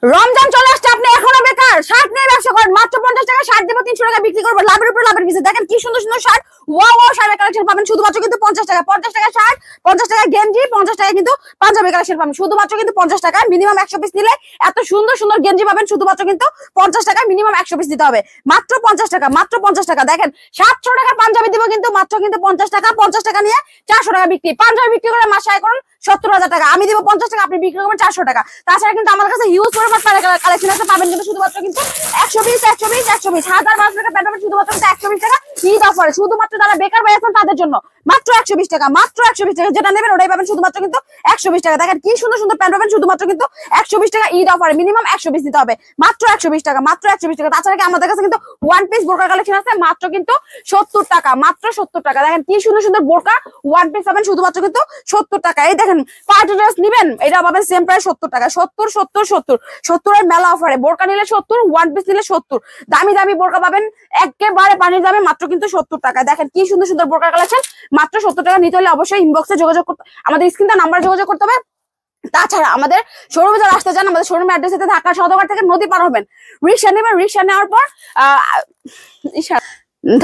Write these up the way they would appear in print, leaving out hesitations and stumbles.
রমজান চলে আসছে, আপনি এখনো বেকার শার্ট নিয়ে ব্যবসা করেন। মাত্র 50 টাকা শার্ট দেবো, 300 টাকা বিক্রি করবো, লাভের উপর লাভের পিছে। দেখেন কি সুন্দর সুন্দর শার্ট, ওয়াও ওয়াও শার্টের কালেকশন পাবেন শুধুমাত্র কিন্তু 50 টাকা। 50 টাকা শার্ট, 50 টাকা গেঞ্জি, 50 টাকা কিন্তু পাঞ্জাবি কালেকশন পাবেন শুধুমাত্র কিন্তু 50 টাকা। মিনিমাম 100 পিস নিলে এত সুন্দর সুন্দর গেঞ্জি পাবেন শুধুমাত্র কিন্তু 50 টাকা। মিনিমাম 100 পিস দিতে হবে। মাত্র 50 টাকা, মাত্র 50 টাকা। দেখেন 700 টাকা পাঞ্জাবি দিব কিন্তু মাত্র কিন্তু 50 টাকা। 50 টাকা নিয়ে 400 টাকা বিক্রি। পাঞ্জাবি বিক্রি করে মাসে আয় করুন 70,000 টাকা। আমি দিব 50 টাকা, আপনি বিক্রি করবেন 400 টাকা। তাছাড়া কিন্তু আমার কাছে হিউজ পরিমাণ কালেকশন আছে, পাবেন কিন্তু শুধুমাত্র কিন্তু 120 120 120 1,000 টাকা প্যান্ট পাবেন শুধুমাত্র 120 টাকা। ঈদ অফারে শুধুমাত্র যারা বেকার ভাই আছেন তাদের জন্য মাত্র 120 টাকা, মাত্র 120 টাকা। যেটা নেবেন ওটাই পাবেন শুধুমাত্র কিন্তু 120 টাকা। দেখেন কি সুন্দর সুন্দর প্যান্ট পাবেন শুধুমাত্র কিন্তু 120 টাকা। ঈদ অফারে মিনিমাম 120 দিতে হবে, মাত্র 120 টাকা, মাত্র 120 টাকা। তাছাড়া কি আমাদের কাছে কিন্তু ওয়ান পিস বোরকা কালেকশন আছে মাত্র কিন্তু 70 টাকা, মাত্র 70 টাকা। দেখেন কি সুন্দর সুন্দর বোরকা ওয়ান পিস পাবেন শুধুমাত্র কিন্তু 70 টাকা। এই দেখেন পার্টি ড্রেস নিবেন, এটা পাবেন সেম প্রাইস 70 টাকা। 70 70 70 70 এর মেলা অফারে বোরকা নিলে 70, ওয়ান পিস নিলে 70। দামি দামি বোরকা পাবেন একেবারে পানির দামে মাত্র কিন্তু 70 টাকা। দেখেন কি সুন্দর সুন্দর বোরকা কালেকশন মাত্র 70 টাকা। নিতে হলে অবশ্যই ইনবক্সে যোগাযোগ করতে, আমাদের স্ক্রিনটা নাম্বার যোগাযোগ করতে হবে। তাছাড়া আমাদের শোরুমে যারা আসতে চান, আমাদের শোরুমের অ্যাড্রেস হচ্ছে ঢাকা সদরঘাট থেকে নদী পার হবেন, রিক্সা নেবেন। রিক্সা নেওয়ার পর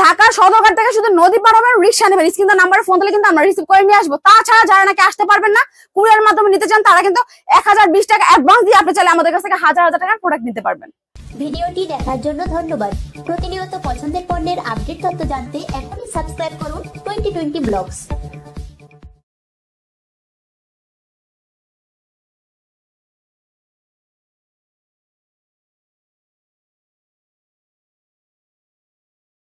ঢাকা সদরঘাট থেকে শুধু নদী পার হবেন, রিক্সা নেবেন। স্ক্রিনটা নাম্বারে ফোন দিলে কিন্তু আমরা রিসিভ করে নিয়ে আসবো। তাছাড়া যারা নাকি আসতে পারবেন না, কুরিয়ার মাধ্যমে নিতে চান, তারা কিন্তু 1020 টাকা অ্যাডভান্স দিয়ে আপনি চাইলে আমাদের কাছ থেকে হাজার হাজার টাকার প্রোডাক্ট নিতে পারবেন। ভিডিওটি দেখার জন্য ধন্যবাদ। প্রতিনিয়ত পছন্দের পণ্যের আপডেট তথ্য জানতে এখনই সাবস্ক্রাইব করুন 2020 ব্লগস।